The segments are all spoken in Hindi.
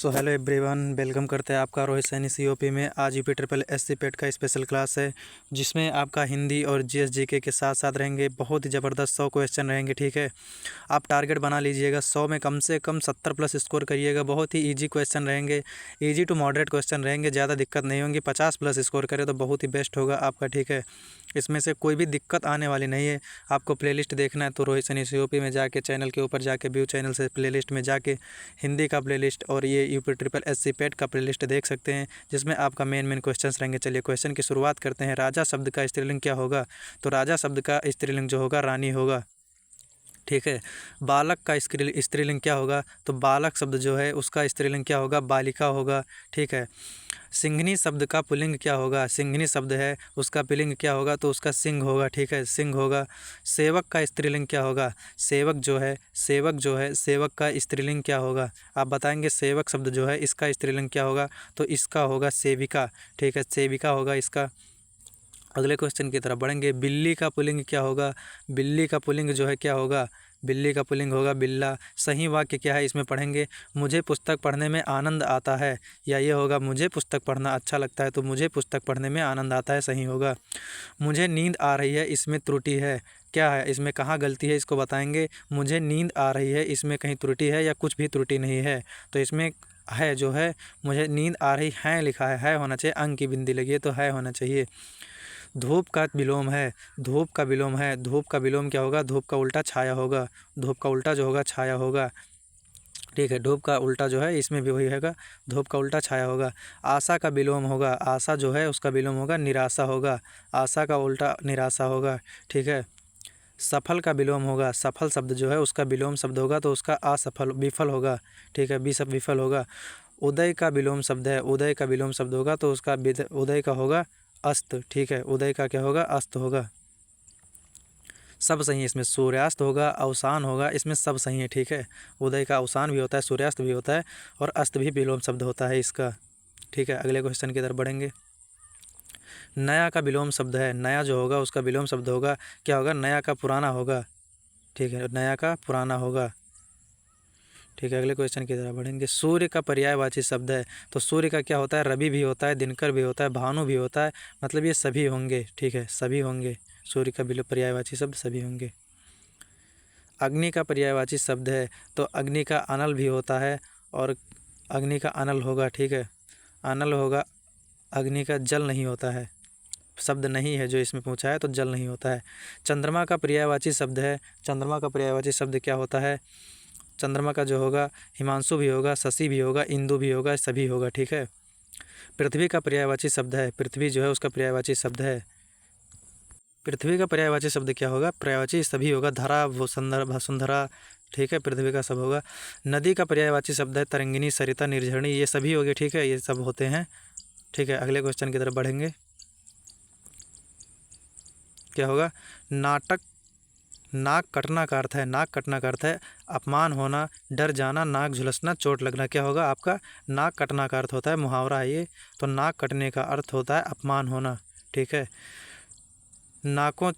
सो हेलो एवरीवन, वेलकम करते हैं आपका रोहित सैनी सीओपी में। आज यूपी ट्रिपल एससी पेट का स्पेशल क्लास है जिसमें आपका हिंदी और जीएसजीके के साथ साथ रहेंगे। बहुत ही ज़बरदस्त 100 क्वेश्चन रहेंगे। ठीक है, आप टारगेट बना लीजिएगा, 100 में कम से कम 70 प्लस स्कोर करिएगा। बहुत ही ईजी क्वेश्चन रहेंगे, ईजी टू मॉडरेट क्वेश्चन रहेंगे, ज़्यादा दिक्कत नहीं होंगी। 50 प्लस स्कोर करें तो बहुत ही बेस्ट होगा आपका। ठीक है, इसमें से कोई भी दिक्कत आने वाली नहीं है। आपको प्लेलिस्ट देखना है तो रोहित सैनी सीओपी में जाके चैनल के ऊपर जाके व्यू चैनल से प्लेलिस्ट में जाके हिंदी का प्लेलिस्ट और ये यूपी ट्रिपल एससी पेट का प्लेलिस्ट देख सकते हैं, जिसमें आपका मेन क्वेश्चंस रहेंगे। चलिए क्वेश्चन की शुरुआत करते हैं। राजा शब्द का स्त्रीलिंग क्या होगा? तो राजा शब्द का स्त्रीलिंग जो होगा रानी होगा। ठीक है, बालक का स्त्रीलिंग क्या होगा? तो बालक शब्द जो है उसका स्त्रीलिंग क्या होगा? बालिका होगा। ठीक है, सिंघनी शब्द का पुल्लिंग क्या होगा? सिंघनी शब्द है उसका पुल्लिंग क्या होगा? तो उसका सिंह होगा। ठीक है, सिंह होगा। सेवक का स्त्रीलिंग क्या होगा? सेवक का स्त्रीलिंग क्या होगा? आप बताएंगे सेवक शब्द जो है इसका स्त्रीलिंग क्या होगा? तो इसका होगा सेविका। ठीक है, सेविका होगा इसका। अगले क्वेश्चन की तरफ बढ़ेंगे। बिल्ली का पुल्लिंग क्या होगा? बिल्ली का पुल्लिंग जो है क्या होगा? बिल्ली का पुल्लिंग होगा बिल्ला। सही वाक्य क्या है इसमें पढ़ेंगे? मुझे पुस्तक पढ़ने में आनंद आता है, या ये होगा मुझे पुस्तक पढ़ना अच्छा लगता है, तो मुझे पुस्तक पढ़ने में आनंद आता है सही होगा। मुझे नींद आ रही है, इसमें त्रुटि है, क्या है इसमें, कहाँ गलती है इसको बताएंगे। मुझे नींद आ रही है, इसमें कहीं त्रुटि है या कुछ भी त्रुटि नहीं है? तो इसमें है जो है, मुझे नींद आ रही है लिखा है होना चाहिए, अंक की बिंदी लगी है तो है होना चाहिए। धूप का विलोम है, धूप का विलोम है, धूप का विलोम क्या होगा? धूप का उल्टा छाया होगा। धूप का उल्टा जो होगा छाया होगा। ठीक है, धूप का उल्टा जो है इसमें भी वही होगा, धूप का उल्टा छाया होगा। आशा का विलोम होगा, आशा जो है उसका विलोम होगा निराशा होगा। आशा का उल्टा निराशा होगा। ठीक है, सफल का विलोम होगा, सफल शब्द जो है उसका विलोम शब्द होगा तो उसका असफल विफल होगा। ठीक है, विफल होगा। उदय का विलोम शब्द है, उदय का विलोम शब्द होगा तो उसका उदय का होगा अस्त। ठीक है, उदय का क्या होगा? अस्त होगा। सब सही है इसमें, सूर्यास्त होगा, अवसान होगा, इसमें सब सही है। ठीक है, उदय का अवसान भी होता है, सूर्यास्त भी होता है और अस्त भी विलोम शब्द होता है इसका। ठीक है, अगले क्वेश्चन की तरफ बढ़ेंगे। नया का विलोम शब्द है, नया जो होगा उसका विलोम शब्द होगा क्या होगा? नया का पुराना होगा। ठीक है, नया का पुराना होगा। ठीक है, अगले क्वेश्चन की तरफ बढ़ेंगे। सूर्य का पर्यायवाची शब्द है, तो सूर्य का क्या होता है? रवि भी होता है, दिनकर भी होता है, भानु भी होता है, मतलब ये सभी होंगे। ठीक है, सभी होंगे। सूर्य का पर्यायवाची शब्द सभी होंगे। अग्नि का पर्यायवाची शब्द है, तो अग्नि का अनल भी होता है और अग्नि का अनल होगा। ठीक है, अनल होगा। अग्नि का जल नहीं होता है, शब्द नहीं है जो इसमें पूछा है, तो जल नहीं होता है। चंद्रमा का पर्यायवाची शब्द है, चंद्रमा का पर्यायवाची शब्द क्या होता है? चंद्रमा का जो होगा हिमांशु भी होगा, शशि भी होगा, इंदु भी होगा, सभी होगा। ठीक है, पृथ्वी का पर्यायवाची शब्द है, पृथ्वी जो है उसका पर्यायवाची शब्द है। पृथ्वी का पर्यायवाची शब्द क्या होगा? पर्यायवाची सभी होगा, धरा, वसुंधरा। ठीक है, पृथ्वी का सब होगा। नदी का पर्यायवाची शब्द है तरंगिनी, सरिता, निर्झरणी, ये सभी हो गए। ठीक है, ये सब होते हैं। ठीक है, अगले क्वेश्चन की तरफ बढ़ेंगे। क्या होगा? नाटक, नाक कटना का अर्थ है, नाक कटना का अर्थ है अपमान होना, डर जाना, नाक झुलसना, चोट लगना। क्या होगा आपका? नाक कटना का अर्थ होता है, मुहावरा है ये, तो नाक कटने का अर्थ होता है अपमान होना। ठीक है, नाकों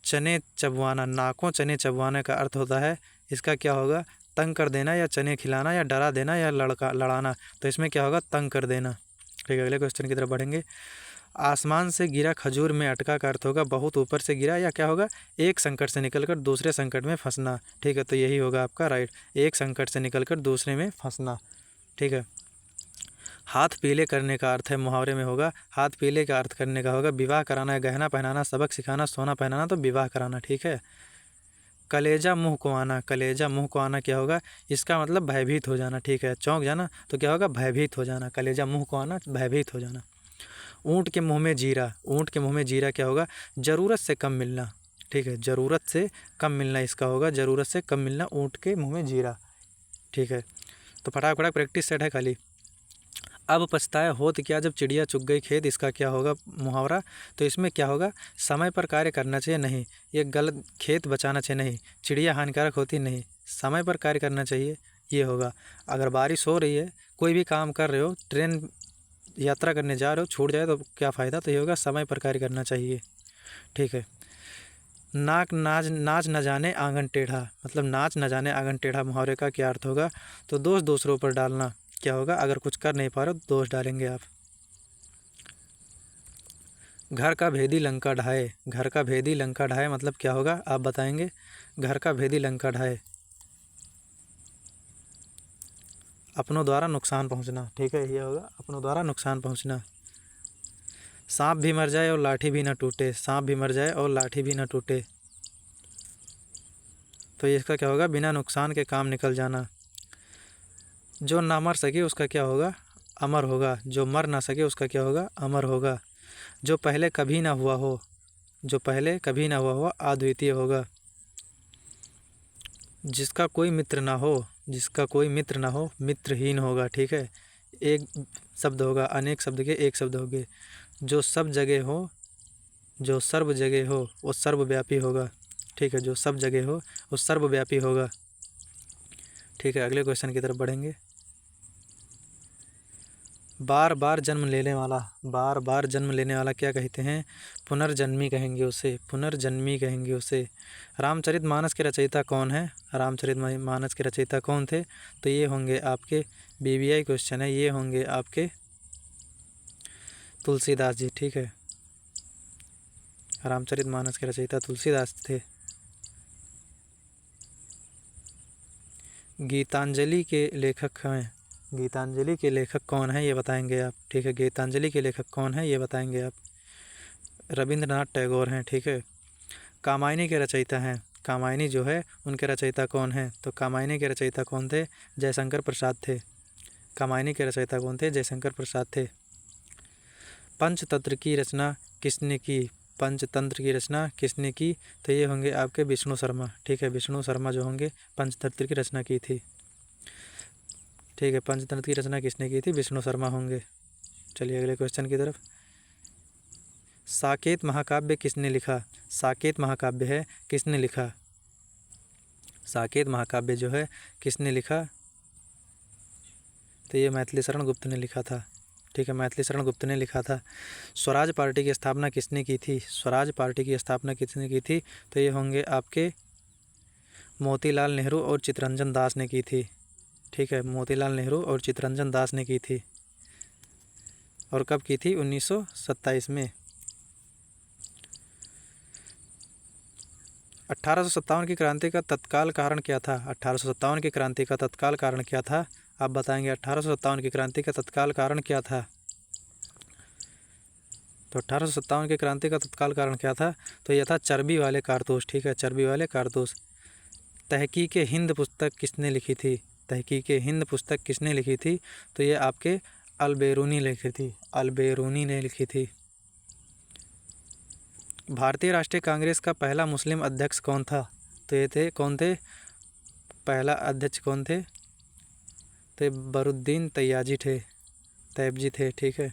चने चबवाना, नाकों चने चबवाने का अर्थ होता है, इसका क्या होगा? तंग कर देना या चने खिलाना या डरा देना या लड़ाना, तो इसमें क्या होगा? तंग कर देना। ठीक है, अगले क्वेश्चन की तरफ बढ़ेंगे। आसमान से गिरा खजूर में अटका का अर्थ होगा बहुत ऊपर से गिरा, या क्या होगा? एक संकट से निकलकर दूसरे संकट में फंसना। ठीक है, तो यही होगा आपका राइट, एक संकट से निकलकर दूसरे में फंसना। ठीक है, हाथ पीले करने का अर्थ है, मुहावरे में होगा हाथ पीले का अर्थ करने का होगा विवाह कराना, गहना पहनाना, सबक सिखाना, सोना पहनाना, तो विवाह कराना। ठीक है, कलेजा मुँह को आना, कलेजा मुँह को आना क्या होगा? इसका मतलब भयभीत हो जाना। ठीक है, चौंक जाना, तो क्या होगा? भयभीत हो जाना। कलेजा मुँह को आना, भयभीत हो जाना। ऊँट के मुँह में जीरा, ऊँट के मुँह में जीरा क्या होगा? ज़रूरत से कम मिलना। ठीक है, ज़रूरत से कम मिलना इसका होगा, ज़रूरत से कम मिलना, ऊँट के मुँह में जीरा। ठीक है, तो फटाफट प्रैक्टिस सेट है खाली। अब पछताया होत क्या जब चिड़िया चुग गई खेत, इसका क्या होगा मुहावरा? तो इसमें क्या होगा? समय पर कार्य करना चाहिए नहीं, ये गलत, खेत बचाना चाहिए नहीं, चिड़िया हानिकारक होती नहीं, समय पर कार्य करना चाहिए, ये होगा। अगर बारिश हो रही है, कोई भी काम कर रहे हो, ट्रेन यात्रा करने जा रहे हो, छूट जाए तो क्या फ़ायदा? तो ये होगा समय पर कार्य करना चाहिए। ठीक है, नाच न जाने आंगन टेढ़ा, मतलब नाच न जाने आंगन टेढ़ा मुहावरे का क्या अर्थ होगा? तो दोष दूसरों पर डालना। क्या होगा, अगर कुछ कर नहीं पा रहे हो तो दोष डालेंगे आप। घर का भेदी लंका ढाए, घर का भेदी लंका ढाए मतलब क्या होगा आप बताएंगे। घर का भेदी लंका ढाए, अपनों द्वारा नुकसान पहुंचना, ठीक है, ये होगा अपनों द्वारा नुकसान पहुंचना। सांप भी मर जाए और लाठी भी ना टूटे, सांप भी मर जाए और लाठी भी ना टूटे, तो इसका क्या होगा, बिना नुकसान के काम निकल जाना। जो ना मर सके उसका क्या होगा, अमर होगा। जो मर ना सके उसका क्या होगा, अमर होगा। जो पहले कभी ना हुआ हो, जो पहले कभी ना हुआ हो अद्वितीय होगा। जिसका कोई मित्र ना हो, जिसका कोई मित्र ना हो मित्रहीन होगा, ठीक है। एक शब्द होगा, अनेक शब्द के एक शब्द होंगे। जो सब जगह हो, जो सर्व जगह हो वो सर्वव्यापी होगा, ठीक है। जो सब जगह हो वो सर्वव्यापी होगा, ठीक है। अगले क्वेश्चन की तरफ बढ़ेंगे। बार बार जन्म लेने वाला, बार बार जन्म लेने वाला क्या कहते हैं, पुनर्जन्मी कहेंगे उसे, पुनर्जन्मी कहेंगे उसे। रामचरितमानस के रचयिता कौन है, रामचरितमानस के रचयिता कौन थे, तो ये होंगे आपके बीबीआई क्वेश्चन है, ये होंगे आपके तुलसीदास जी, ठीक है। रामचरितमानस के रचयिता तुलसीदास थे। गीतांजलि के लेखक हैं, गीतांजलि के लेखक कौन है ये बताएंगे आप, ठीक है। गीतांजलि के लेखक कौन है ये बताएंगे आप, रविंद्रनाथ टैगोर हैं, ठीक है। कामायनी के रचयिता हैं, कामायनी जो है उनके रचयिता कौन हैं, तो कामायनी के रचयिता कौन थे, जयशंकर प्रसाद थे। कामायनी के रचयिता कौन थे, जयशंकर प्रसाद थे। पंचतंत्र की रचना किसने की, पंचतंत्र की रचना किसने की, तो ये होंगे आपके विष्णु शर्मा, ठीक है। विष्णु शर्मा जो होंगे पंचतंत्र की रचना की थी, ठीक है। पंचतंत्र की रचना किसने की थी, विष्णु शर्मा होंगे। चलिए अगले क्वेश्चन की तरफ। साकेत महाकाव्य किसने लिखा, साकेत महाकाव्य है किसने लिखा, साकेत महाकाव्य जो है किसने लिखा, तो ये मैथिली शरण गुप्त ने लिखा था, ठीक है। मैथिली शरण गुप्त ने लिखा था। स्वराज पार्टी की स्थापना किसने की थी, स्वराज पार्टी की स्थापना किसने की थी, तो ये होंगे आपके मोतीलाल नेहरू और चित्तरंजन दास ने की थी, ठीक है। मोतीलाल नेहरू और चित्तरंजन दास ने की थी। और कब की थी, 1927 में। 1857 की क्रांति का तत्काल कारण क्या था, 1857 की क्रांति का तत्काल कारण क्या था, आप बताएंगे। 1857 की क्रांति का तत्काल कारण क्या था, तो 1857 की क्रांति का तत्काल कारण क्या था, तो यह था चर्बी वाले कारतूस, ठीक है। चर्बी वाले कारतूस। तहकीक हिंद पुस्तक किसने लिखी थी, तहकीक हिंद पुस्तक किसने लिखी थी, तो ये आपके अलबेरूनी लिखी थी, अलबेरूनी ने लिखी थी। भारतीय राष्ट्रीय कांग्रेस का पहला मुस्लिम अध्यक्ष कौन था, तो ये थे, कौन थे, पहला अध्यक्ष कौन थे, तो बरुद्दीन तैयाजी थे, तैयबजी थे, ठीक है।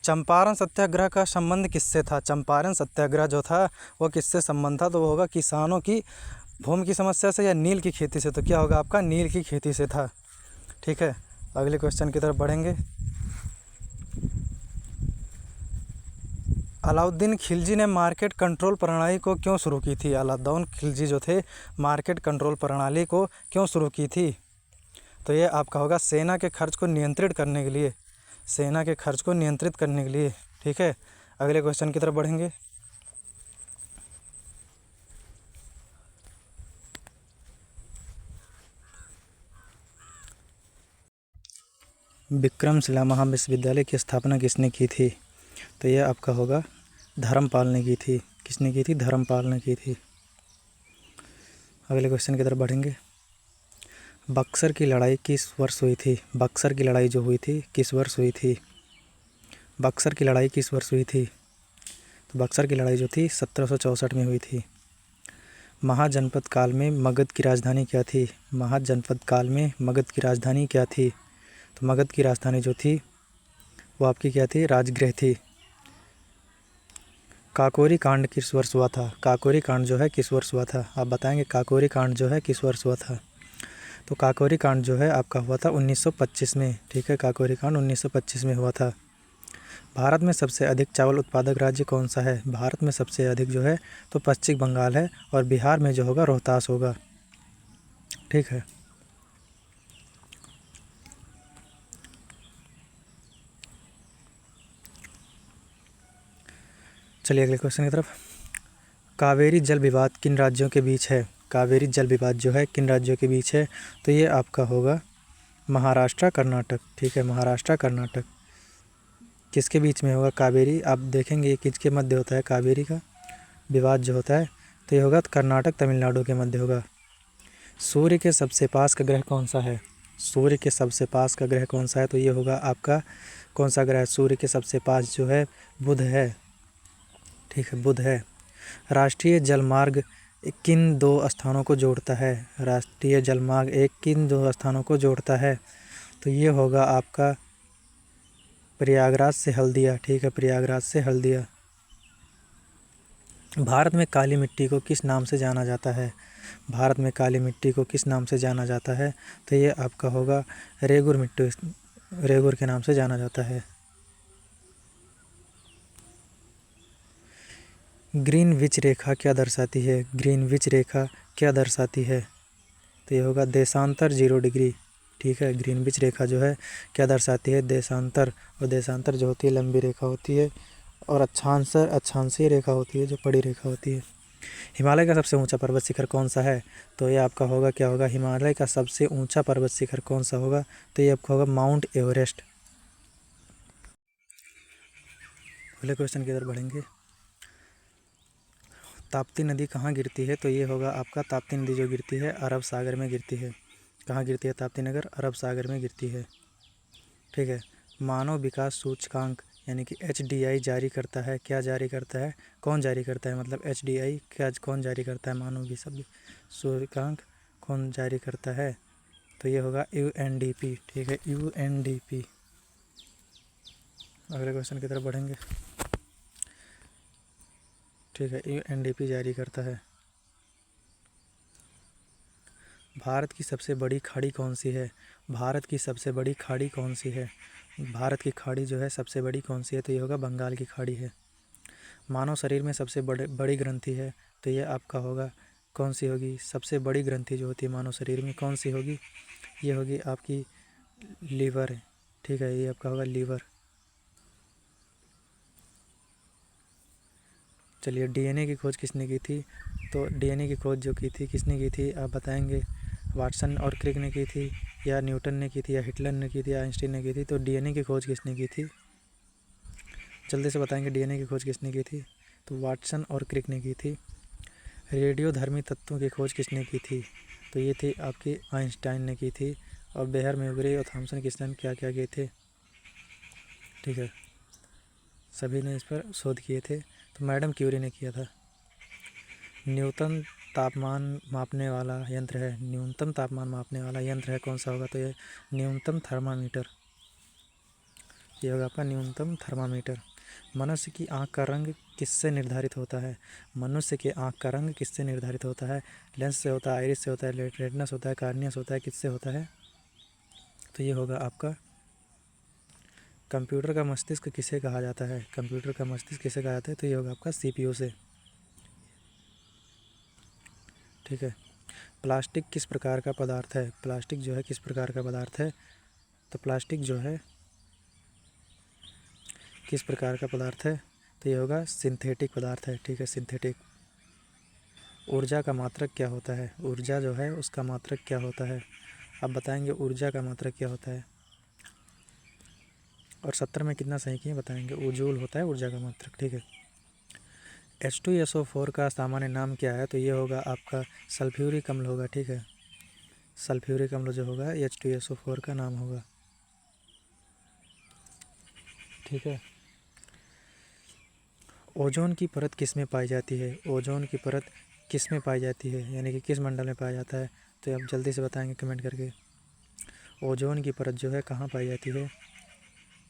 चंपारण सत्याग्रह का संबंध किससे था, चंपारण सत्याग्रह जो था वो किससे संबंध था, तो वो होगा किसानों की भूमि की समस्या से या नील की खेती से, तो क्या होगा आपका, नील की खेती से था, ठीक है। अगले क्वेश्चन की तरफ बढ़ेंगे। अलाउद्दीन खिलजी ने मार्केट कंट्रोल प्रणाली को क्यों शुरू की थी, अलाउद्दीन खिलजी जो थे मार्केट कंट्रोल प्रणाली को क्यों शुरू की थी, तो ये आपका होगा सेना के खर्च को नियंत्रित करने के लिए, सेना के खर्च को नियंत्रित करने के लिए, ठीक है। अगले क्वेश्चन की तरफ बढ़ेंगे। विक्रमशिला महाविश्वविद्यालय की स्थापना किसने की थी, तो यह आपका होगा धर्मपाल ने की थी, किसने की थी, धर्मपाल ने की थी। अगले क्वेश्चन की तरफ बढ़ेंगे। बक्सर की लड़ाई किस वर्ष हुई थी, बक्सर की लड़ाई जो हुई थी किस वर्ष हुई थी, बक्सर की लड़ाई किस वर्ष हुई थी, तो बक्सर की लड़ाई जो थी 1764 में हुई थी। महाजनपद काल में मगध की राजधानी क्या थी, महाजनपद काल में मगध की राजधानी क्या थी, तो मगध की राजधानी जो थी वो आपकी क्या थी, राजगृह थी। काकोरी कांड किस वर्ष हुआ था, काकोरी कांड जो है किस वर्ष हुआ था, आप बताएंगे। काकोरी कांड जो है किस वर्ष हुआ था, तो काकोरी कांड जो है आपका हुआ था 1925 में, ठीक है। काकोरी कांड 1925 में हुआ था। भारत में सबसे अधिक चावल उत्पादक राज्य कौन सा है, भारत में सबसे अधिक जो है तो पश्चिम बंगाल है, और बिहार में जो होगा रोहतास होगा, ठीक है। चलिए अगले क्वेश्चन की तरफ। कावेरी जल विवाद किन राज्यों के बीच है? कावेरी जल विवाद जो है किन राज्यों के बीच है? तो ये आपका होगा महाराष्ट्र कर्नाटक। ठीक है, महाराष्ट्र कर्नाटक। किसके बीच में होगा कावेरी? आप देखेंगे ये किसके मध्य होता है कावेरी का विवाद जो होता है, तो ये होगा कर्नाटक तमिलनाडु के मध्य होगा। सूर्य के सबसे पास का ग्रह कौन सा है? सूर्य के सबसे पास का ग्रह कौन सा है? तो ये होगा आपका कौन सा ग्रह सूर्य के सबसे पास जो है? बुध है। ठीक है, बुध है। राष्ट्रीय जलमार्ग किन दो स्थानों को जोड़ता है? राष्ट्रीय जलमार्ग एक किन दो स्थानों को जोड़ता है? तो ये होगा आपका प्रयागराज से हल्दिया। ठीक है, प्रयागराज से हल्दिया। भारत में काली मिट्टी को किस नाम से जाना जाता है? भारत में काली मिट्टी को किस नाम से जाना जाता है? तो ये आपका होगा रेगुर मिट्टी, रेगुर के नाम से जाना जाता है। ग्रीनविच रेखा क्या दर्शाती है? ग्रीनविच रेखा क्या दर्शाती है? तो ये होगा देशांतर 0 डिग्री। ठीक है, ग्रीनविच रेखा जो है क्या दर्शाती है? देशांतर। और देशांतर जो होती है लंबी रेखा होती है, और अक्षांशीय रेखा होती है जो बड़ी रेखा होती है। हिमालय का सबसे ऊंचा पर्वत शिखर कौन सा है? तो ये आपका होगा क्या होगा? हिमालय का सबसे ऊंचा पर्वत शिखर कौन सा होगा? तो ये आपका होगा माउंट एवरेस्ट। अगले क्वेश्चन की तरफ बढ़ेंगे। ताप्ती नदी कहाँ गिरती है? तो ये होगा आपका ताप्ती नदी जो गिरती है अरब सागर में गिरती है। कहाँ गिरती है ताप्ती नगर? अरब सागर में गिरती है। ठीक है, मानव विकास सूचकांक यानी कि HDI जारी करता है। क्या जारी करता है? कौन जारी करता है? मतलब HDI क्या कौन जारी करता है? मानव विकास सूचकांक कौन जारी करता है? तो ये होगा UNDP। ठीक है, UNDP। अगले क्वेश्चन की तरफ बढ़ेंगे। ठीक है, UNDP जारी करता है। भारत की सबसे बड़ी खाड़ी कौन सी है? भारत की सबसे बड़ी खाड़ी कौन सी है? भारत की खाड़ी जो है सबसे बड़ी कौन सी है? तो ये होगा बंगाल की खाड़ी है। मानव शरीर में सबसे बड़ी ग्रंथि है, तो ये आपका होगा कौन सी होगी? सबसे बड़ी ग्रंथि जो होती है मानव शरीर में कौन सी होगी? ये होगी आपकी लीवर है। ठीक है, ये आपका होगा लीवर। चलिए, DNA की खोज किसने की थी? तो DNA की खोज जो की थी किसने की थी आप बताएंगे? वाटसन और क्रिक ने की थी, या न्यूटन ने की थी, या हिटलर ने की थी, या आइंस्टीन ने की थी? तो DNA की खोज किसने की थी? जल्दी से बताएंगे DNA की खोज किसने की थी? तो वाटसन और क्रिक ने की थी। रेडियोधर्मी तत्वों की खोज किसने की थी? तो ये थी आपकी आइंस्टाइन ने की थी। और बेहर, म्यूगरे और थॉमसन किसने क्या क्या किए थे? ठीक है, सभी ने इस पर शोध किए थे। तो मैडम क्यूरी ने किया था। न्यूनतम तापमान मापने वाला यंत्र है, न्यूनतम तापमान मापने वाला यंत्र है कौन सा होगा? तो ये न्यूनतम थर्मामीटर। ये होगा आपका न्यूनतम थर्मामीटर। मनुष्य की आँख का रंग किससे निर्धारित होता है? मनुष्य के आँख का रंग किससे निर्धारित होता है? लेंस से होता है, आइरिस से होता है, रेटिनस होता है, कार्नियस होता है, किससे होता है? तो ये होगा आपका कंप्यूटर का मस्तिष्क किसे कहा जाता है? कंप्यूटर का मस्तिष्क किसे कहा जाता है? तो ये होगा आपका CPU से। ठीक है, प्लास्टिक किस प्रकार का पदार्थ है? प्लास्टिक जो है किस प्रकार का पदार्थ है? तो प्लास्टिक जो है किस प्रकार का पदार्थ है? तो ये होगा सिंथेटिक पदार्थ है। ठीक है, सिंथेटिक। ऊर्जा का मात्रक क्या होता है? ऊर्जा जो है उसका मात्रक क्या होता है? आप बताएंगे ऊर्जा का मात्रक क्या होता है? और 70 में कितना सही किए बताएंगे? जूल होता है ऊर्जा का मात्रक। ठीक है, H2SO4 का सामान्य नाम क्या है? तो ये होगा आपका सल्फ्यूरिक अम्ल होगा। ठीक है, सल्फ्यूरिक अम्ल जो होगा H2SO4 का नाम होगा। ठीक है, ओजोन की परत किस में पाई जाती है? ओजोन की परत किस में पाई जाती है, यानी कि किस मंडल में पाया जाता है? तो आप जल्दी से बताएंगे कमेंट करके। ओजोन की परत जो है कहाँ पाई जाती है,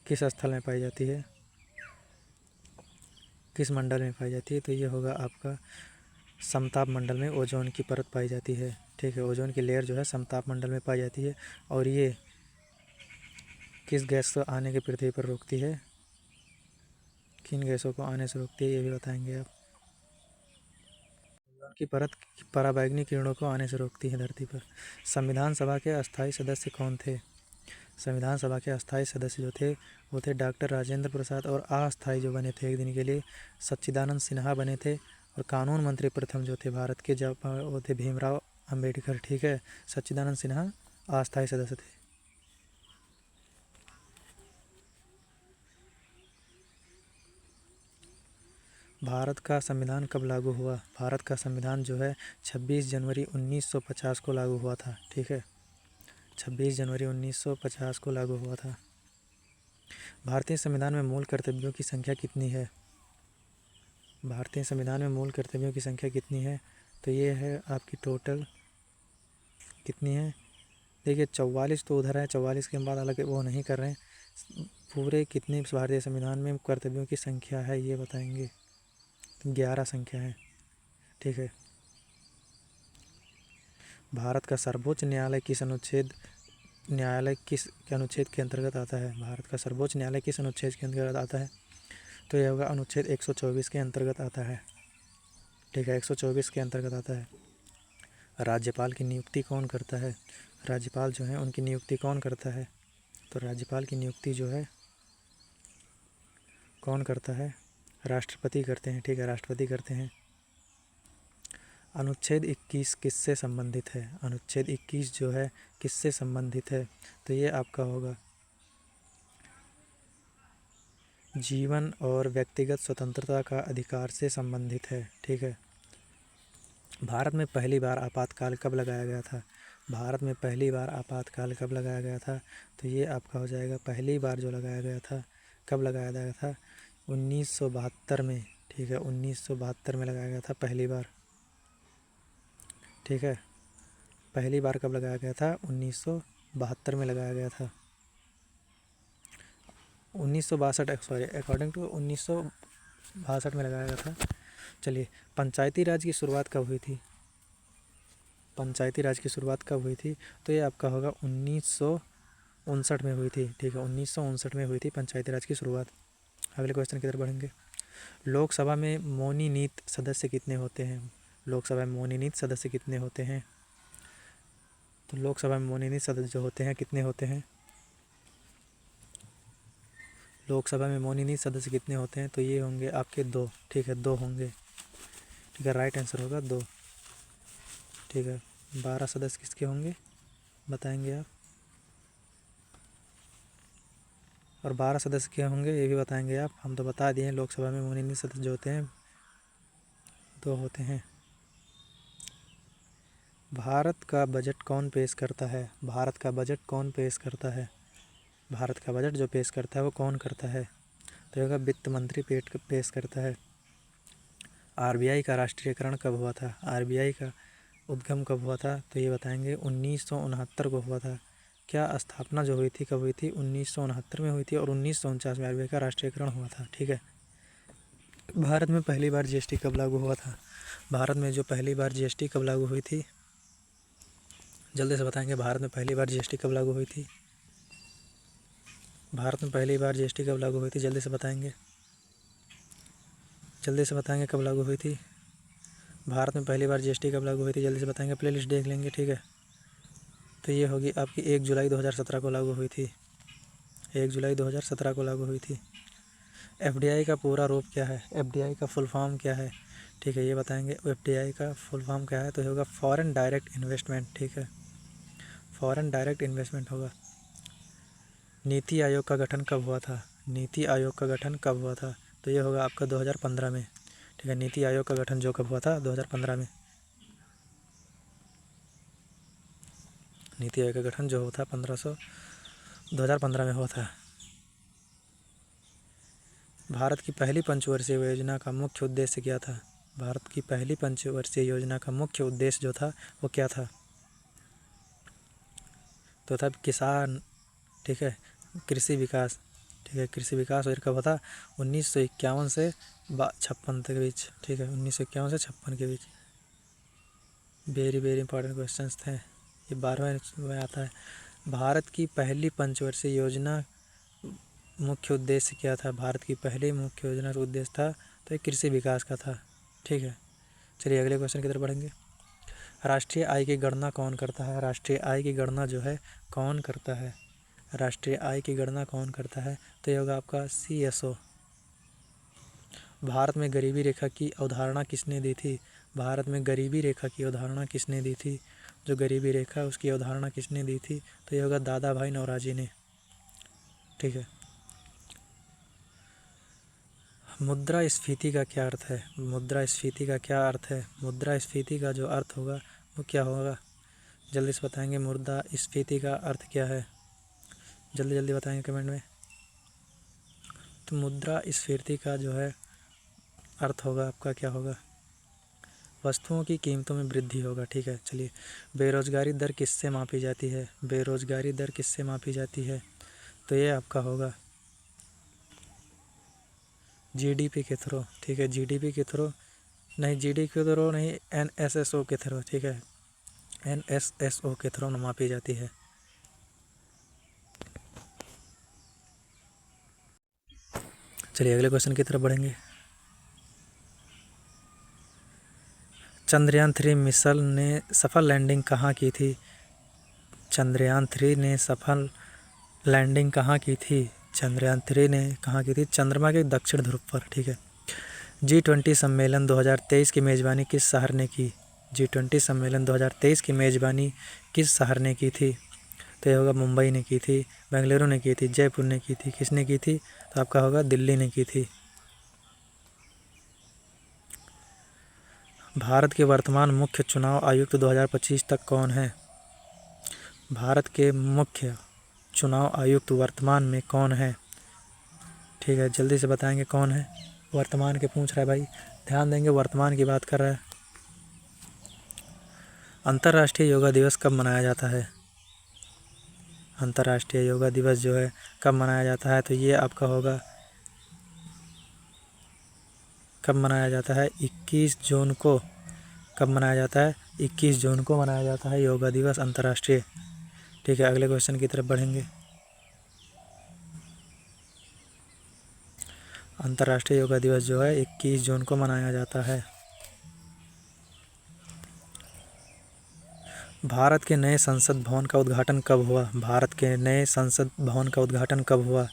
किस स्थल में पाई जाती है, किस मंडल में पाई जाती है? तो ये होगा आपका समताप मंडल में ओजोन की परत पाई जाती है। ठीक है, ओजोन की लेयर जो है समताप मंडल में पाई जाती है। और ये किस गैस को आने के पृथ्वी पर रोकती है? किन गैसों को आने से रोकती है ये भी बताएंगे आप। ओजोन की परत पराबैंगनी किरणों को आने से रोकती है धरती पर। संविधान सभा के अस्थायी सदस्य कौन थे? संविधान सभा के अस्थायी सदस्य जो थे वो थे डॉक्टर राजेंद्र प्रसाद, और अस्थायी जो बने थे एक दिन के लिए सच्चिदानंद सिन्हा बने थे। और कानून मंत्री प्रथम जो थे भारत के जब वो थे भीमराव अंबेडकर। ठीक है, सच्चिदानंद सिन्हा अस्थायी सदस्य थे। भारत का संविधान कब लागू हुआ? भारत का संविधान जो है 26 जनवरी 1950 को लागू हुआ था। ठीक है, 26 जनवरी 1950 को लागू हुआ था। भारतीय संविधान में मूल कर्तव्यों की संख्या कितनी है? भारतीय संविधान में मूल कर्तव्यों की संख्या कितनी है? तो ये है आपकी टोटल कितनी है, देखिए 44 तो उधर है, 44 के बाद अलग वो नहीं कर रहे हैं। पूरे कितने भारतीय संविधान में कर्तव्यों की संख्या है ये बताएंगे। 11 संख्या है। ठीक है, भारत का सर्वोच्च न्यायालय किस अनुच्छेद के अनुच्छेद के अंतर्गत आता है? भारत का सर्वोच्च न्यायालय किस अनुच्छेद के अंतर्गत आता है? तो यह होगा अनुच्छेद 124 के अंतर्गत आता है। ठीक है, 124 के अंतर्गत आता है। राज्यपाल की नियुक्ति कौन करता है? राज्यपाल जो है उनकी नियुक्ति कौन करता है? तो राज्यपाल की नियुक्ति जो है कौन करता है? राष्ट्रपति करते हैं। ठीक है, राष्ट्रपति करते हैं। अनुच्छेद 21 किससे संबंधित है? अनुच्छेद 21 जो है किससे संबंधित है? तो ये आपका होगा जीवन और व्यक्तिगत स्वतंत्रता का अधिकार से संबंधित है। ठीक है, भारत में पहली बार आपातकाल कब लगाया गया था? भारत में पहली बार आपातकाल कब लगाया गया था? तो ये आपका हो जाएगा पहली बार जो लगाया गया था, कब लगाया गया था? 1972 में। ठीक है, 1972 में लगाया गया था पहली बार। ठीक है, पहली बार कब लगाया गया था? 1972 में लगाया गया था। 1962 सॉरी अकॉर्डिंग टू 1962 में लगाया गया था। चलिए, पंचायती राज की शुरुआत कब हुई थी? पंचायती राज की शुरुआत कब हुई थी? तो ये आपका होगा 1959 में हुई थी। ठीक है, 1959 में हुई थी पंचायती राज की शुरुआत। अगले क्वेश्चन की तरफ बढ़ेंगे। लोकसभा में मनोनीत सदस्य कितने होते हैं? लोकसभा में मनोनीत सदस्य कितने होते हैं? तो लोकसभा में मनोनीत सदस्य जो होते हैं कितने होते हैं? लोकसभा में मनोनीत सदस्य कितने होते हैं? तो ये होंगे आपके 2। ठीक है, 2 होंगे। ठीक है, राइट आंसर होगा 2। ठीक है, 12 सदस्य किसके होंगे बताएंगे आप? और 12 सदस्य क्या होंगे ये भी बताएंगे आप? हम तो बता दिए हैं, लोकसभा में मनोनीत सदस्य जो होते हैं 2 होते हैं। भारत का बजट कौन पेश करता है? भारत का बजट कौन पेश करता है? भारत का बजट जो पेश करता है वो कौन करता है? तो होगा वित्त मंत्री पेश करता है। आरबीआई का राष्ट्रीयकरण कब हुआ था? आरबीआई का उद्गम कब हुआ था? तो ये बताएंगे 1969 को हुआ था। क्या स्थापना जो हुई थी कब हुई थी? 1969 में हुई थी, और 1949 में आरबीआई का राष्ट्रीयकरण हुआ था। ठीक है, भारत में पहली बार जीएसटी कब लागू हुआ था? भारत में जो पहली बार जीएसटी कब लागू हुई थी जल्दी से बताएंगे। भारत में पहली बार जीएसटी कब लागू हुई थी? भारत में पहली बार जीएसटी कब लागू हुई थी? जल्दी से बताएंगे, जल्दी से बताएंगे कब लागू हुई थी? भारत में पहली बार जीएसटी कब लागू हुई थी? जल्दी से बताएंगे, प्लेलिस्ट देख लेंगे। ठीक है, तो ये होगी आपकी 1 जुलाई 2017 को लागू हुई थी। 1 जुलाई 2017 को लागू हुई थी। एफडीआई का पूरा रूप क्या है? एफडीआई का फुल फॉर्म क्या है? ठीक है, ये बताएंगे एफडीआई का फुल फॉर्म क्या है? तो ये होगा फॉरेन डायरेक्ट इन्वेस्टमेंट। ठीक है, फॉरेन डायरेक्ट इन्वेस्टमेंट होगा। नीति आयोग का गठन कब हुआ था? नीति आयोग का गठन कब हुआ था? तो ये होगा आपका 2015 में। ठीक है, नीति आयोग का गठन जो कब हुआ था? 2015 में। नीति आयोग का गठन जो हुआ था 2015 में हुआ था। भारत की पहली पंचवर्षीय योजना का मुख्य उद्देश्य क्या था? भारत की पहली पंचवर्षीय योजना का मुख्य उद्देश्य जो था वो क्या था? तो था किसान। ठीक है, कृषि विकास। ठीक है, कृषि विकास और कब हुआ था? 1951 से 56 के बीच। ठीक है, 1951 से 56 के बीच। वेरी वेरी इंपॉर्टेंट क्वेश्चंस थे, ये 12वें में आता है। भारत की पहली पंचवर्षीय योजना मुख्य उद्देश्य क्या था? भारत की पहली मुख्य योजना का उद्देश्य था तो ये कृषि विकास का था। ठीक है, चलिए अगले क्वेश्चन की तरफ बढ़ेंगे। राष्ट्रीय आय की गणना कौन करता है? राष्ट्रीय आय की गणना जो है कौन करता है? राष्ट्रीय आय की गणना कौन करता है? तो ये होगा आपका CSO। भारत में गरीबी रेखा की अवधारणा किसने दी थी? भारत में गरीबी रेखा की अवधारणा किसने दी थी? जो गरीबी रेखा है उसकी अवधारणा किसने दी थी? तो ये होगा दादा भाई नौरोजी ने। ठीक है। मुद्रास्फीति का क्या अर्थ है? मुद्रास्फीति का क्या अर्थ है? मुद्रास्फीति का जो अर्थ होगा वो क्या होगा? जल्दी से बताएंगे मुद्रास्फीति का अर्थ क्या है? जल्दी जल्दी बताएंगे कमेंट में। तो मुद्रास्फीति का जो है अर्थ होगा आपका क्या होगा? वस्तुओं की कीमतों में वृद्धि होगा। ठीक है, चलिए। बेरोजगारी दर किससे मापी जाती है? बेरोजगारी दर किससे मापी जाती है? तो ये आपका होगा GDP के थ्रू। ठीक है, GDP के थ्रू नहीं, GDP के थ्रू नहीं, NSSO के थ्रू। ठीक है, NSSO के थ्रू मापी जाती है। चलिए अगले क्वेश्चन की तरफ बढ़ेंगे। चंद्रयान 3 मिशन ने सफल लैंडिंग कहाँ की थी? चंद्रयान 3 ने सफल लैंडिंग कहाँ की थी? चंद्रयान 3 ने कहाँ की थी? चंद्रमा के दक्षिण ध्रुव पर। ठीक है। G20 सम्मेलन 2023 की मेज़बानी किस शहर ने की? G20 सम्मेलन 2023 की मेज़बानी किस शहर ने की थी? तो ये होगा मुंबई ने की थी, बेंगलुरु ने की थी, जयपुर ने की थी, किसने की थी? तो आपका होगा दिल्ली ने की थी। भारत के वर्तमान मुख्य चुनाव आयुक्त 2025 तक कौन है? भारत के मुख्य चुनाव आयुक्त वर्तमान में कौन है? ठीक है, जल्दी से बताएंगे कौन है? वर्तमान के पूछ रहा है भाई, ध्यान देंगे, वर्तमान की बात कर रहा है। अंतर्राष्ट्रीय योगा दिवस कब मनाया जाता है? अंतर्राष्ट्रीय योगा दिवस जो है कब मनाया जाता है? तो ये आपका होगा, कब मनाया जाता है? 21 जून को। कब मनाया जाता है? 21 जून को मनाया जाता है योगा दिवस अंतर्राष्ट्रीय। ठीक है, अगले क्वेश्चन की तरफ बढ़ेंगे। अंतर्राष्ट्रीय योगा दिवस जो है 21 जून को मनाया जाता है। भारत के नए संसद भवन का उद्घाटन कब हुआ? भारत के नए संसद भवन का उद्घाटन कब हुआ?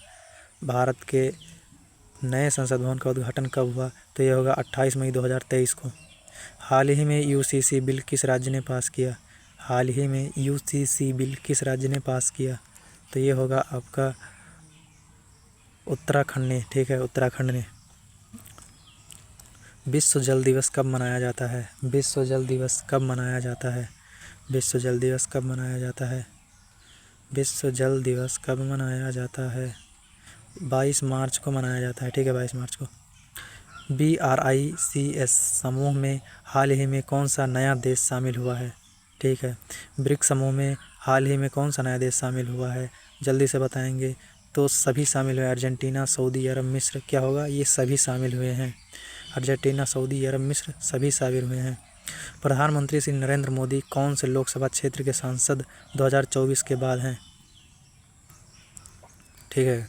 भारत के नए संसद भवन का उद्घाटन कब हुआ? तो ये होगा 28 मई 2023 को। हाल ही में UCC बिल किस राज्य ने पास किया? हाल ही में UCC बिल किस राज्य ने पास किया? तो ये होगा आपका उत्तराखंड ने। ठीक है, उत्तराखंड ने। विश्व जल दिवस कब मनाया जाता है? विश्व जल दिवस कब मनाया जाता है? विश्व जल दिवस कब मनाया जाता है? विश्व जल दिवस कब मनाया जाता है? 22 मार्च को मनाया जाता है। ठीक है, 22 मार्च को। BRICS समूह में हाल ही में कौन सा नया देश शामिल हुआ है? ठीक है, ब्रिक्स समूह में हाल ही में कौन सा नया देश शामिल हुआ है? जल्दी से बताएंगे। तो सभी शामिल हुए, अर्जेंटीना, सऊदी अरब, मिस्र। क्या होगा? ये सभी शामिल हुए हैं। अर्जेंटीना, सऊदी अरब, मिस्र सभी शामिल हुए हैं। प्रधानमंत्री श्री नरेंद्र मोदी कौन से लोकसभा क्षेत्र के सांसद 2024 के बाद हैं? ठीक है,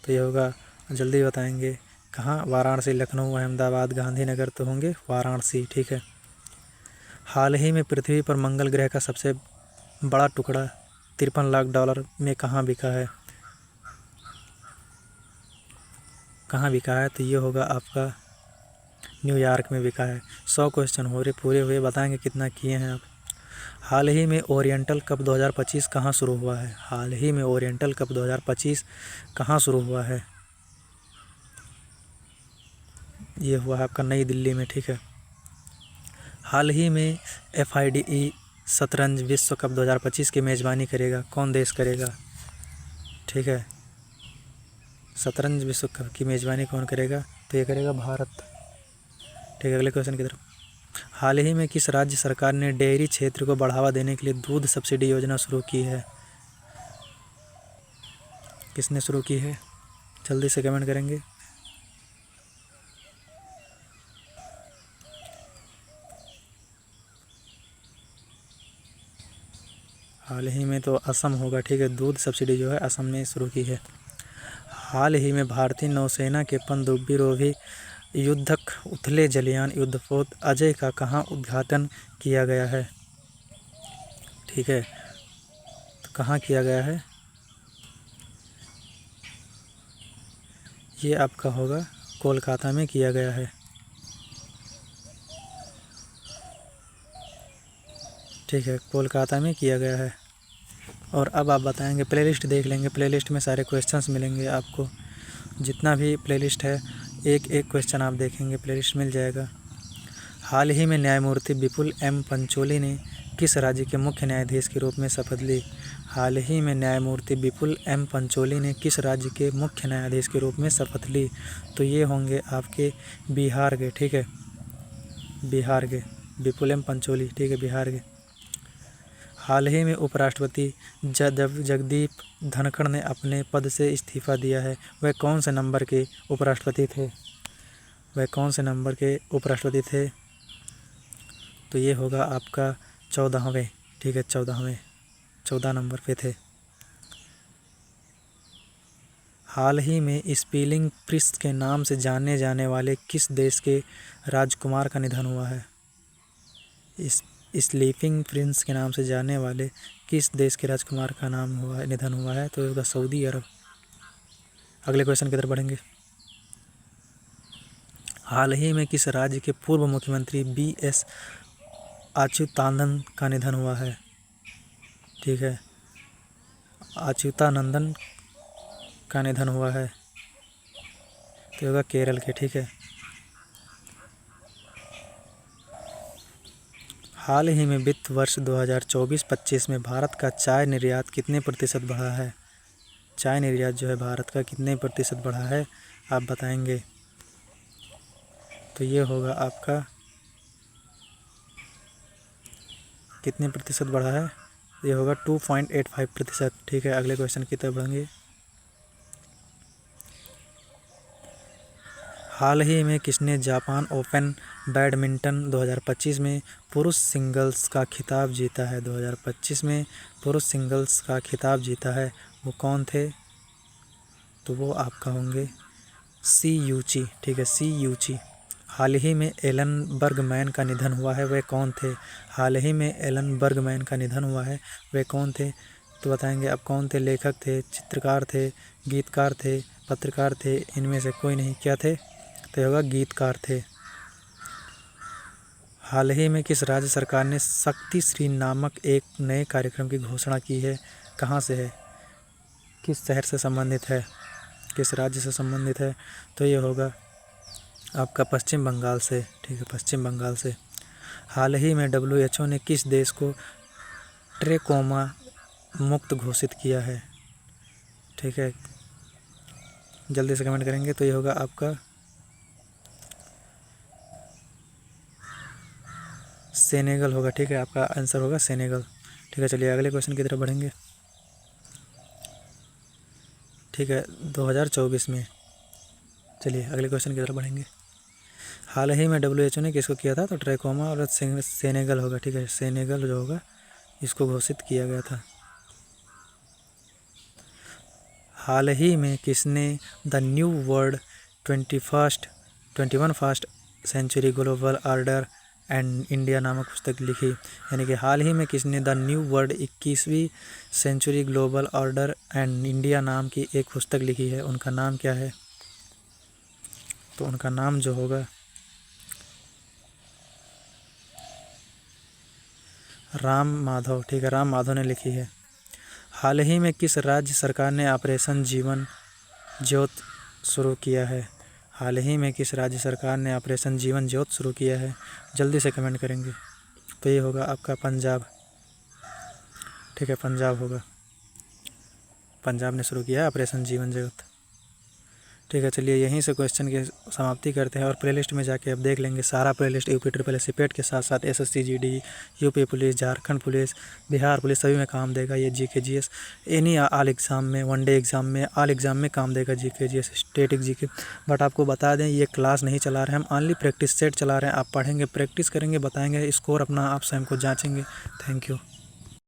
तो ये होगा, जल्दी बताएंगे। कहाँ? वाराणसी, लखनऊ, अहमदाबाद, गांधीनगर तो होंगे वाराणसी। ठीक है। हाल ही में पृथ्वी पर मंगल ग्रह का सबसे बड़ा टुकड़ा $53 लाख में कहाँ बिका है? कहाँ बिका है? तो ये होगा आपका न्यूयॉर्क में बिका है। 100 क्वेश्चन हो रहे पूरे हुए, बताएंगे कितना किए हैं आप। हाल ही में ओरिएंटल कप 2025 कहाँ शुरू हुआ है? हाल ही में ओरिएंटल कप 2025 कहाँ शुरू हुआ है? ये हुआ है आपका नई दिल्ली में। ठीक है। हाल ही में FIDE शतरंज विश्व कप 2025 की मेज़बानी करेगा, कौन देश करेगा? ठीक है, शतरंज विश्व कप की मेज़बानी कौन करेगा? तो ये करेगा भारत। ठीक है, अगले क्वेश्चन की तरफ। हाल ही में किस राज्य सरकार ने डेयरी क्षेत्र को बढ़ावा देने के लिए दूध सब्सिडी योजना शुरू की है? किसने शुरू की है? जल्दी से कमेंट करेंगे। हाल ही में तो असम होगा। ठीक है, दूध सब्सिडी जो है असम ने शुरू की है। हाल ही में भारतीय नौसेना के पनडुब्बी युद्धक उथले जलयान युद्धपोत अजय का कहाँ उद्घाटन किया गया है? ठीक है, तो कहाँ किया गया है? ये आपका होगा कोलकाता में किया गया है। ठीक है, कोलकाता में किया गया है। और अब आप बताएंगे, प्लेलिस्ट देख लेंगे, प्लेलिस्ट में सारे क्वेश्चंस मिलेंगे आपको, जितना भी प्लेलिस्ट है एक एक क्वेश्चन आप देखेंगे, प्लेलिस्ट मिल जाएगा। हाल ही में न्यायमूर्ति विपुल एम पंचोली ने किस राज्य के मुख्य न्यायाधीश के रूप में शपथ ली? हाल ही में न्यायमूर्ति विपुल एम पंचोली ने किस राज्य के मुख्य न्यायाधीश के रूप में शपथ ली? तो ये होंगे आपके बिहार के। ठीक है, बिहार के विपुल एम पंचोली। ठीक है, बिहार के। हाल ही में उपराष्ट्रपति जगदीप धनखड़ ने अपने पद से इस्तीफा दिया है। वह कौन से नंबर के उपराष्ट्रपति थे? वह कौन से नंबर के उपराष्ट्रपति थे? तो ये होगा आपका 14वें। ठीक है, 14 नंबर पे थे। हाल ही में स्पीलिंग प्रिंस के नाम से जाने जाने वाले किस देश के राजकुमार का निधन हुआ है? स्लीपिंग प्रिंस के नाम से जाने वाले किस देश के राजकुमार का निधन हुआ है? तो होगा सऊदी अरब। अगले क्वेश्चन की तरफ बढ़ेंगे। हाल ही में किस राज्य के पूर्व मुख्यमंत्री BS अच्युतानंदन का निधन हुआ है? ठीक है, अच्युतानंदन का निधन हुआ है। तो होगा केरल के। ठीक है, हाल ही में वित्त वर्ष 2024-25 में भारत का चाय निर्यात कितने प्रतिशत बढ़ा है? चाय निर्यात जो है भारत का कितने प्रतिशत बढ़ा है, आप बताएंगे। तो ये होगा आपका कितने प्रतिशत बढ़ा है? ये होगा 2.85%। ठीक है, अगले क्वेश्चन की तरफ बढ़ेंगे। हाल ही में किसने जापान ओपन बैडमिंटन 2025 में पुरुष सिंगल्स का खिताब जीता है? 2025 में पुरुष सिंगल्स का खिताब जीता है, वो कौन थे? तो वो आपका होंगे सी यूची। ठीक है, सी यूची। हाल ही में एलन बर्गमैन का निधन हुआ है, वे कौन थे? हाल ही में एलन बर्गमैन का निधन हुआ है, वे कौन थे? तो बताएंगे आप कौन थे? लेखक थे, चित्रकार थे, गीतकार थे, पत्रकार थे, इनमें से कोई नहीं। क्या थे? तो होगा गीतकार थे। हाल ही में किस राज्य सरकार ने शक्ति श्री नामक एक नए कार्यक्रम की घोषणा की है? कहाँ से है? किस शहर से संबंधित है? किस राज्य से संबंधित है? तो ये होगा आपका पश्चिम बंगाल से। ठीक है, पश्चिम बंगाल से। हाल ही में WHO ने किस देश को ट्रेकोमा मुक्त घोषित किया है? ठीक है, जल्दी से कमेंट करेंगे। तो ये होगा आपका सेनेगल होगा। ठीक है, आपका आंसर होगा सेनेगल। ठीक है, चलिए अगले क्वेश्चन की तरफ बढ़ेंगे। ठीक है, 2024 में। चलिए अगले क्वेश्चन की तरफ बढ़ेंगे। हाल ही में WHO ने किसको किया था? तो ट्रैकोमा और सेनेगल होगा। ठीक है, सेनेगल जो होगा इसको घोषित किया गया था। हाल ही में किसने the new world 21st century global order and India नामक पुस्तक लिखी? यानी कि हाल ही में किसने द न्यू वर्ल्ड 21वीं century global order and India नाम की एक पुस्तक लिखी है? उनका नाम क्या है? तो उनका नाम जो होगा राम माधव। ठीक है, राम माधव ने लिखी है। हाल ही में किस राज्य सरकार ने ऑपरेशन जीवन ज्योति शुरू किया है? हाल ही में किस राज्य सरकार ने ऑपरेशन जीवन ज्योति शुरू किया है? जल्दी से कमेंट करेंगे। तो ये होगा आपका पंजाब। ठीक है, पंजाब होगा, पंजाब ने शुरू किया है ऑपरेशन जीवन ज्योति। ठीक है, चलिए यहीं से क्वेश्चन की समाप्ति करते हैं और प्लेलिस्ट में जाके आप देख लेंगे सारा प्लेलिस्ट यूपी ट्रिपल सीपेट के साथ साथ SSC GD, UP police, Jharkhand police, Bihar police सभी में काम देगा। ये GK GS any all exam में, वनडे एग्ज़ाम में, ऑल एग्ज़ाम में काम देगा GK GS, static GK। But आपको बता दें ये क्लास नहीं चला रहे हैं हम, ऑनली प्रैक्टिस सेट चला रहे हैं। आप पढ़ेंगे, प्रैक्टिस करेंगे, बताएंगे, स्कोर अपना आप स्वयं को जाँचेंगे। Thank you.